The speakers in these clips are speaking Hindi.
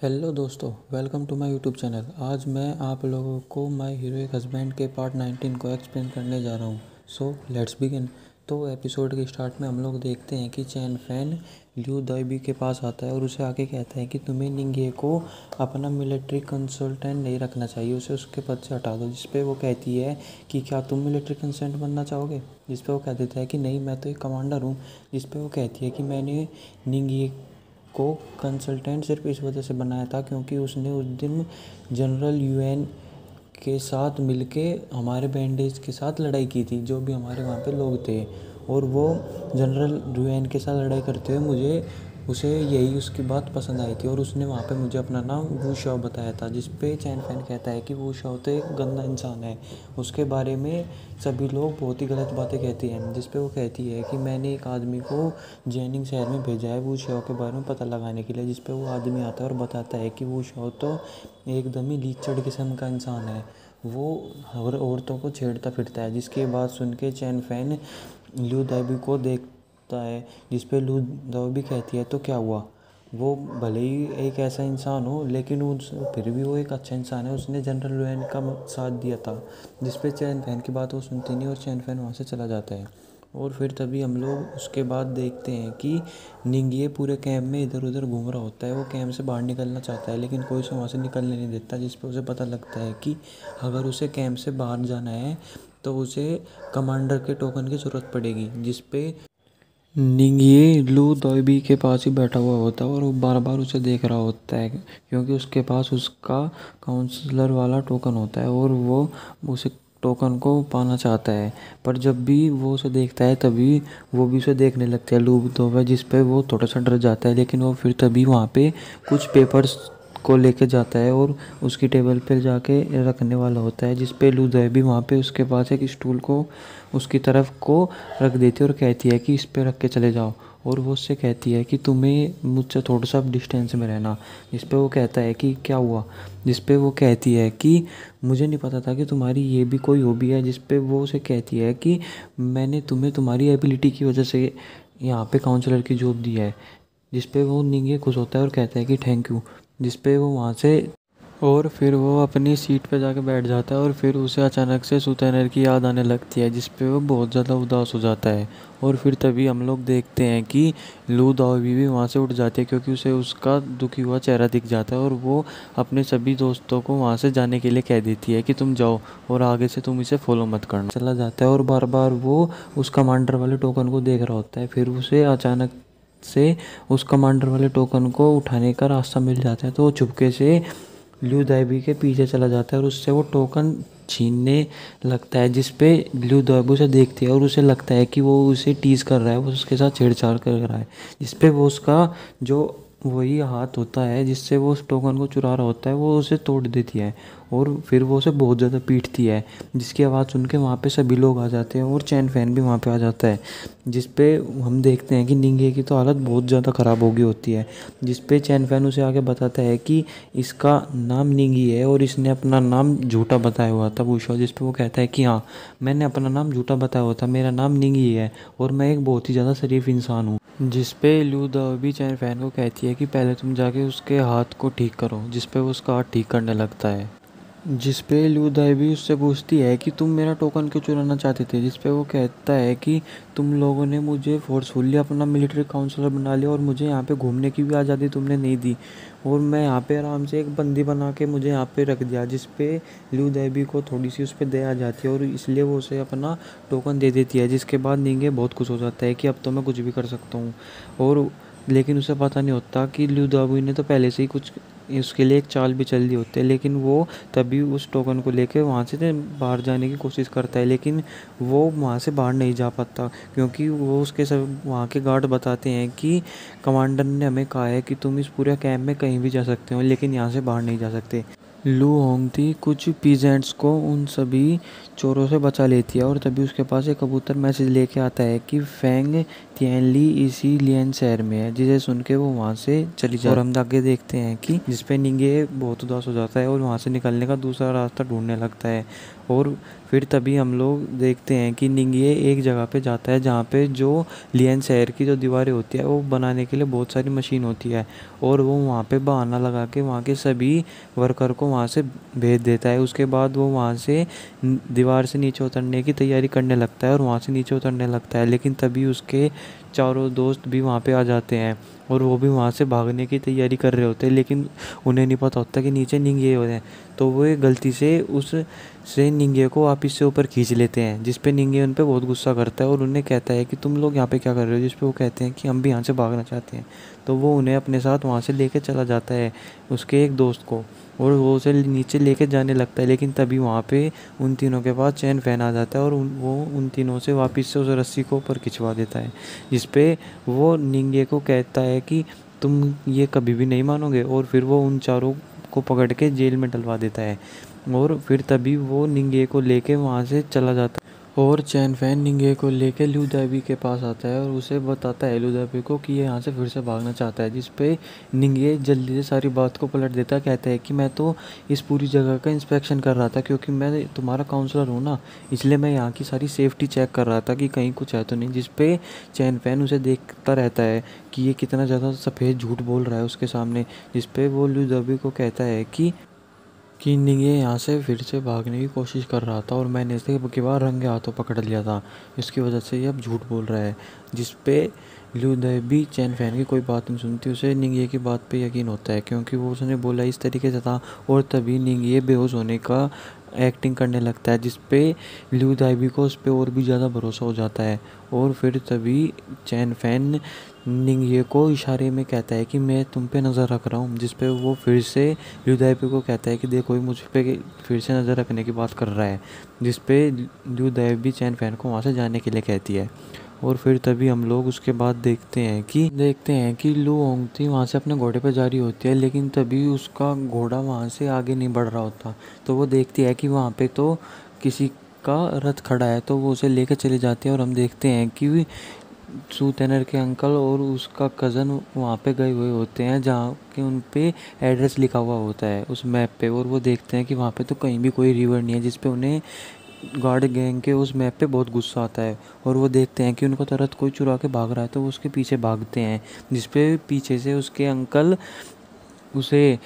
हेलो दोस्तों, welcome to my YouTube channel. आज मैं आप लोगों को माय हीरोइक हस्बैंड के पार्ट 19 को एक्सप्लेन करने जा रहा हूँ। So let's begin. तो एपिसोड के स्टार्ट में हम लोग देखते हैं कि चैन फैन ल्यू दाइबी के पास आता है और उसे आके कहता है कि तुम्हें निंगे को अपना मिलिट्री कंसल्टेंट नहीं रखना चाहिए, उसे उसके पद से हटा दो। जिस पे वो कहती है कि क्या तुम मिलिट्री कंसल्टेंट बनना चाहोगे। जिस पे वो कह देता है कि नहीं, मैं तो एक कमांडर हूँ। जिस पे वो कहती है कि मैंने निंगे को कंसल्टेंट सिर्फ इस वजह से बनाया था क्योंकि उसने उस दिन जनरल यूएन के साथ मिलके हमारे बैंडेज के साथ लड़ाई की थी, जो भी हमारे वहाँ पे लोग थे। और वो जनरल यूएन के साथ लड़ाई करते हुए उसे यही उसकी बात पसंद आई थी और उसने वहाँ पे मुझे अपना नाम वू शाओ बताया था। जिस पे चैन फैन कहता है कि वू शाओ तो एक गंदा इंसान है, उसके बारे में सभी लोग बहुत ही गलत बातें कहते हैं। जिस पे वो कहती है कि मैंने एक आदमी को जैनिंग शहर में भेजा है वू शाओ के बारे में पता लगाने के लिए। जिस पे वो आदमी आता है और बताता है कि वू शाओ तो एकदम ही लीचड़ किस्म का इंसान है, वो हर औरतों को छेड़ता फिरता है। जिसकी बात सुन के चैन फैन लू दाइबी को देखता है। जिस पे लू दाइबी कहती है तो क्या हुआ, वो भले ही एक ऐसा इंसान हो लेकिन उस फिर भी वो एक अच्छा इंसान है, उसने जनरल लुएन का साथ दिया था। जिस पे चैन फैन की बात वो सुनती नहीं और चैन फैन वहाँ से चला जाता है। और फिर तभी हम लोग उसके बाद देखते हैं कि निंगिए पूरे कैंप में इधर उधर घूम रहा होता है। वो कैंप से बाहर निकलना चाहता है लेकिन कोई उसे वहाँ से निकलने नहीं देता। जिस पे उसे पता लगता है कि अगर उसे कैंप से बाहर जाना है तो उसे कमांडर के टोकन की ज़रूरत पड़ेगी। जिस पे निंगिए लू दॉयबी के पास ही बैठा हुआ होता है और वो बार बार उसे देख रहा होता है क्योंकि उसके पास उसका काउंसलर वाला टोकन होता है और वो उसे टोकन को पाना चाहता है। पर जब भी वो उसे देखता है तभी वो भी उसे देखने लगता है लू दॉयबी। जिस पे वो थोड़ा सा डर जाता है लेकिन वो फिर तभी वहाँ पे कुछ पेपर्स को लेके जाता है और उसकी टेबल पे जाके रखने वाला होता है। जिस पे लू दॉयबी वहाँ पे उसके पास एक स्टूल को उसकी तरफ को रख देती है और कहती है कि इस पे रख के चले जाओ। और वो उससे कहती है कि तुम्हें मुझसे थोड़ा सा डिस्टेंस में रहना। जिस पे वो कहता है कि क्या हुआ। जिस पे वो कहती है कि मुझे नहीं पता था कि तुम्हारी ये भी कोई हॉबी है। जिस पे वो उसे कहती है कि मैंने तुम्हें तुम्हारी एबिलिटी की वजह से यहाँ पे काउंसलर की जॉब दी है। जिस पे वो निंगे खुश होता है और कहता है कि थैंक यू। जिस पे वो वहाँ से और फिर वो अपनी सीट पे जाके बैठ जाता है और फिर उसे अचानक से सुतेनर की याद आने लगती है। जिस पे वो बहुत ज़्यादा उदास हो जाता है। और फिर तभी हम लोग देखते हैं कि लू दाओबी भी वहाँ से उठ जाती है क्योंकि उसे उसका दुखी हुआ चेहरा दिख जाता है और वो अपने सभी दोस्तों को वहाँ से जाने के लिए कह देती है कि तुम जाओ और आगे से तुम इसे फॉलो मत करना। चला जाता है और बार बार वो उस कमांडर वाले टोकन को देख रहा होता है। फिर उसे अचानक से उस कमांडर वाले टोकन को उठाने का रास्ता मिल जाता है तो वो चुपके से ल्यू दाइबी के पीछे चला जाता है और उससे वो टोकन छीनने लगता है। जिस पे ल्यू दाइबी उसे देखती है और उसे लगता है कि वो उसे टीज़ कर रहा है, वो उसके साथ छेड़छाड़ कर रहा है। जिस पे वो उसका जो वही हाथ होता है जिससे वो उस टोकन को चुरा रहा होता है वो उसे तोड़ देती है और फिर वो उसे बहुत ज़्यादा पीटती है। जिसकी आवाज़ सुन के वहाँ पे सभी लोग आ जाते हैं और चैन फैन भी वहाँ पे आ जाता है। जिस पे हम देखते हैं कि निंगे की तो हालत बहुत ज़्यादा ख़राब हो गई होती है। जिस पे चैन फैन उसे आगे बताता है कि इसका नाम निंगी है और इसने अपना नाम झूठा बताया हुआ था वूशो। जिस पे वो कहता है कि हाँ, मैंने अपना नाम झूठा बताया हुआ था, मेरा नाम निंगी है और मैं एक बहुत ही ज़्यादा शरीफ इंसान हूँ। जिस पे लू दाओबी चैन फैन को कहती है कि पहले तुम जाके उसके हाथ को ठीक करो। जिस पे वो उसका हाथ ठीक करने लगता है। जिस पे लू दाइबी उससे पूछती है कि तुम मेरा टोकन क्यों चुराना चाहते थे। जिस पे वो कहता है कि तुम लोगों ने मुझे फोर्सफुली अपना मिलिट्री काउंसलर बना लिया और मुझे यहाँ पे घूमने की भी आज़ादी तुमने नहीं दी और मैं यहाँ पे आराम से एक बंदी बना के मुझे यहाँ पे रख दिया। जिस पे लू दाइबी को थोड़ी सी उस पर दया आ जाती है और इसलिए वो उसे अपना टोकन दे देती है। जिसके बाद निंगे बहुत खुश हो जाता है कि अब तो मैं कुछ भी कर सकता हूँ। और लेकिन उसे पता नहीं होता कि लू दाइबी ने तो पहले से ही कुछ उसके लिए एक चाल भी चल दी होती है। लेकिन वो तभी उस टोकन को लेके वहाँ से बाहर जाने की कोशिश करता है लेकिन वो वहाँ से बाहर नहीं जा पाता क्योंकि वो उसके सब वहाँ के गार्ड बताते हैं कि कमांडर ने हमें कहा है कि तुम इस पूरे कैंप में कहीं भी जा सकते हो लेकिन यहाँ से बाहर नहीं जा सकते। लू होंगती कुछ पीजेंट्स को उन सभी चोरों से बचा लेती है और तभी उसके पास एक कबूतर मैसेज लेके आता है कि फैंग तिएनली इसी लियन शहर में है, जिसे सुन के वो वहाँ से चली जाती है। और हम आगे देखते हैं कि जिसपे निंगे बहुत उदास हो जाता है और वहाँ से निकलने का दूसरा रास्ता ढूंढने लगता है। और फिर तभी हम लोग देखते हैं कि निंगे एक जगह पे जाता है जहाँ पे जो लियन शहर की जो दीवारें होती है वो बनाने के लिए बहुत सारी मशीन होती है, और वो वहाँ पे बहाना लगा के वहाँ के सभी वर्कर को वहाँ से भेज देता है। उसके बाद वो वहाँ से दीवार से नीचे उतरने की तैयारी करने लगता है और वहाँ से नीचे उतरने लगता है, लेकिन तभी उसके चारों दोस्त भी वहाँ पे आ जाते हैं और वो भी वहाँ से भागने की तैयारी कर रहे होते हैं, लेकिन उन्हें नहीं पता होता कि नीचे निंगे हो रहे हैं। तो वो गलती से निंगे को वापस से ऊपर खींच लेते हैं, जिस पे निंगे उन पे बहुत गुस्सा करता है और उन्हें कहता है कि तुम लोग यहाँ पे क्या कर रहे हो, जिस पे वो कहते हैं कि हम भी यहाँ से भागना चाहते हैं। तो वो उन्हें अपने साथ वहाँ से लेके चला जाता है, उसके एक दोस्त को, और वो उसे नीचे लेके जाने लगता है। लेकिन तभी वहाँ पे उन तीनों के पास चैन फैन आ जाता है और वो उन तीनों से वापस से उस रस्सी को ऊपर खिंचवा देता है, जिस पे वो निंगे को कहता है कि तुम ये कभी भी नहीं मानोगे, और फिर वो उन चारों को पकड़ के जेल में डलवा देता है। और फिर तभी वो निंगे को लेके वहाँ से चला जाता है और चैन फैन निंगे को लेके लू दाबी के पास आता है और उसे बताता है लू दाबी को कि ये यहाँ से फिर से भागना चाहता है, जिस पे निंगे जल्दी से सारी बात को पलट देता है। कहता है कि मैं तो इस पूरी जगह का इंस्पेक्शन कर रहा था, क्योंकि मैं तुम्हारा काउंसलर हूँ ना, इसलिए मैं यहाँ की सारी सेफ्टी चेक कर रहा था कि कहीं कुछ है तो नहीं। जिस पे चैन फैन उसे देखता रहता है कि ये कितना ज़्यादा सफ़ेद झूठ बोल रहा है उसके सामने, जिस पे वो लू दाबी को कहता है कि निंगे यहाँ से फिर से भागने की कोशिश कर रहा था और मैंने इसे अब की बार रंगे हाथों पकड़ लिया था, इसकी वजह से ये अब झूठ बोल रहा है। जिस पे लू भी चैन फैन की कोई बात नहीं सुनती, उसे निंगे की बात पे यकीन होता है क्योंकि वो उसने बोला इस तरीके से था। और तभी निंगे बेहोश होने का एक्टिंग करने लगता है, जिस पे लू दाइबी को उस पर और भी ज़्यादा भरोसा हो जाता है। और फिर तभी चैन फैन निंगे को इशारे में कहता है कि मैं तुम पे नज़र रख रहा हूँ, जिस पे वो फिर से लू दाइबी को कहता है कि देखो ये मुझ पे फिर से नज़र रखने की बात कर रहा है, जिस पे लू दाइबी चैन फैन को वहाँ से जाने के लिए कहती है। और फिर तभी हम लोग उसके बाद देखते हैं कि लू ओंगती वहाँ से अपने घोड़े पर जा रही होती है, लेकिन तभी उसका घोड़ा वहाँ से आगे नहीं बढ़ रहा होता। तो वो देखती है कि वहाँ पे तो किसी का रथ खड़ा है, तो वो उसे लेकर चली जाती है। और हम देखते हैं कि सू तेनर के अंकल और उसका कज़न वहाँ पे गए हुए होते हैं, जहाँ के उन पे एड्रेस लिखा हुआ होता है उस मैप पे। और वो देखते हैं कि वहाँ पे तो कहीं भी कोई रिवर नहीं है, जिस पे उन्हें गार्ड गैंग के उस मैप पे बहुत गुस्सा आता है। और वो देखते हैं कि उनका तो रथ कोई चुरा के भाग रहा है, तो वो उसके पीछे भागते हैं, जिस पे पीछे से उसके अंकल उसे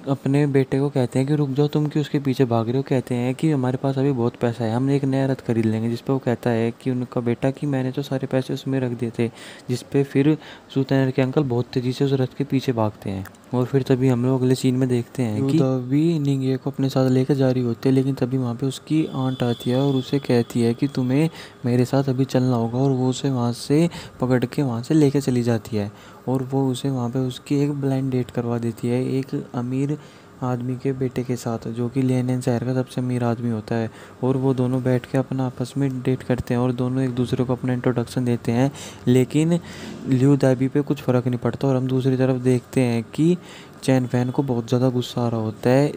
अपने बेटे को कहते हैं कि रुक जाओ, तुम क्यों उसके पीछे भाग रहे हो। कहते हैं कि हमारे पास अभी बहुत पैसा है, हम एक नया रथ खरीद लेंगे। जिस पे वो कहता है कि उनका बेटा कि मैंने तो सारे पैसे उसमें रख दिए थे। जिस पे फिर सुतैनर के अंकल बहुत तेज़ी से उस रथ के पीछे भागते हैं। और फिर तभी हम लोग अगले सीन में देखते हैं कि तभी निंगे को अपने साथ लेकर जा रही होती है, लेकिन तभी वहाँ पे उसकी आंट आती है और उसे कहती है कि तुम्हें मेरे साथ अभी चलना होगा। और वो उसे वहाँ से पकड़ के वहाँ से लेकर चली जाती है और वो उसे वहाँ पे उसकी एक ब्लाइंड डेट करवा देती है एक अमीर आदमी के बेटे के साथ, जो कि लेनिन शहर का सबसे अमीर आदमी होता है। और वो दोनों बैठ के अपना आपस में डेट करते हैं और दोनों एक दूसरे को अपना इंट्रोडक्शन देते हैं, लेकिन लिू दाबी पे कुछ फ़र्क नहीं पड़ता। और हम दूसरी तरफ देखते हैं कि चैन फैन को बहुत ज़्यादा गुस्सा आ रहा होता है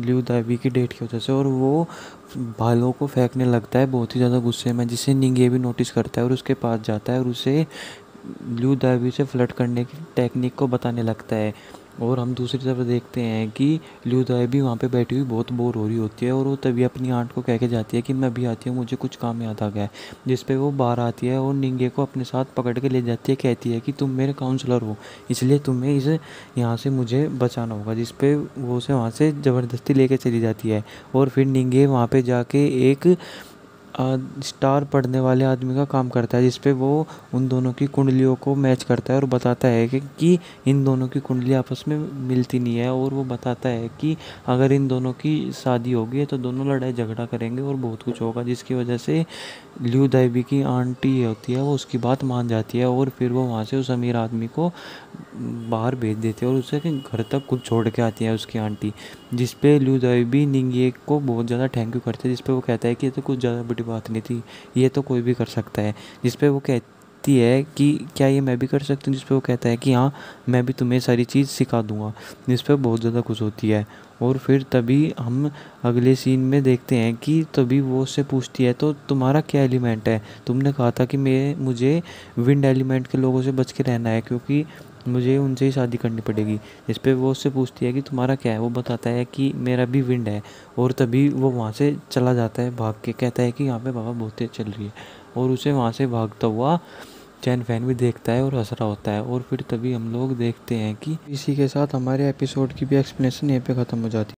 लिू दाबी की डेट की वजह से, और वो भालों को फेंकने लगता है बहुत ही ज़्यादा गुस्से में, जिसे निंगे भी नोटिस करता है और उसके पास जाता है और उसे लू दाबी से फ्लर्ट करने की टेक्निक को बताने लगता है। और हम दूसरी तरफ देखते हैं कि लू दाबी वहाँ पे बैठी हुई बहुत बोर हो रही होती है और वो तभी अपनी आंट को कह के जाती है कि मैं अभी आती हूँ, मुझे कुछ काम याद आ गया है। जिस पे वो बाहर आती है और निंगे को अपने साथ पकड़ के ले जाती है, कहती है कि तुम मेरे काउंसलर हो, इसलिए तुम्हें इस यहाँ से मुझे बचाना होगा। जिस पे वो उसे वहाँ से ज़बरदस्ती लेके चली जाती है। और फिर निंगे वहाँ पे जाके एक स्टार पढ़ने वाले आदमी का काम करता है, जिस पे वो उन दोनों की कुंडलियों को मैच करता है और बताता है कि इन दोनों की कुंडली आपस में मिलती नहीं है। और वो बताता है कि अगर इन दोनों की शादी होगी तो दोनों लड़ाई झगड़ा करेंगे और बहुत कुछ होगा, जिसकी वजह से लिू दाइबी की आंटी होती है वो उसकी बात मान जाती है। और फिर वो वहाँ से उस अमीर आदमी को बाहर भेज देते हैं और उसे घर तक खुद छोड़ के आती है उसकी आंटी। जिस पे लू दाइबी निंगे को बहुत ज़्यादा थैंक यू करते हैं, जिस पे वो कहता है कि ये तो कुछ ज़्यादा बड़ी बात नहीं थी, ये तो कोई भी कर सकता है। जिस पे वो कहती है कि क्या ये मैं भी कर सकती हूँ, जिस पे वो कहता है कि हाँ मैं भी तुम्हें सारी चीज़ सिखा दूँगा। जिस पे बहुत ज़्यादा खुश होती है। और फिर तभी हम अगले सीन में देखते हैं कि तभी वो उससे पूछती है, तो तुम्हारा क्या एलिमेंट है? तुमने कहा था कि मुझे विंड एलिमेंट के लोगों से बच के रहना है, क्योंकि मुझे उनसे ही शादी करनी पड़ेगी। इस पे वो उससे पूछती है कि तुम्हारा क्या है? वो बताता है कि मेरा भी विंड है। और तभी वो वहाँ से चला जाता है भाग के, कहता है कि यहाँ पे हवा बहुत तेज चल रही है। और उसे वहाँ से भागता हुआ चैन फैन भी देखता है और हंस रहा होता है। और फिर तभी हम लोग देखते हैं कि इसी के साथ हमारे एपिसोड की भी एक्सप्लेनेशन यहीं पे ख़त्म हो जाती है।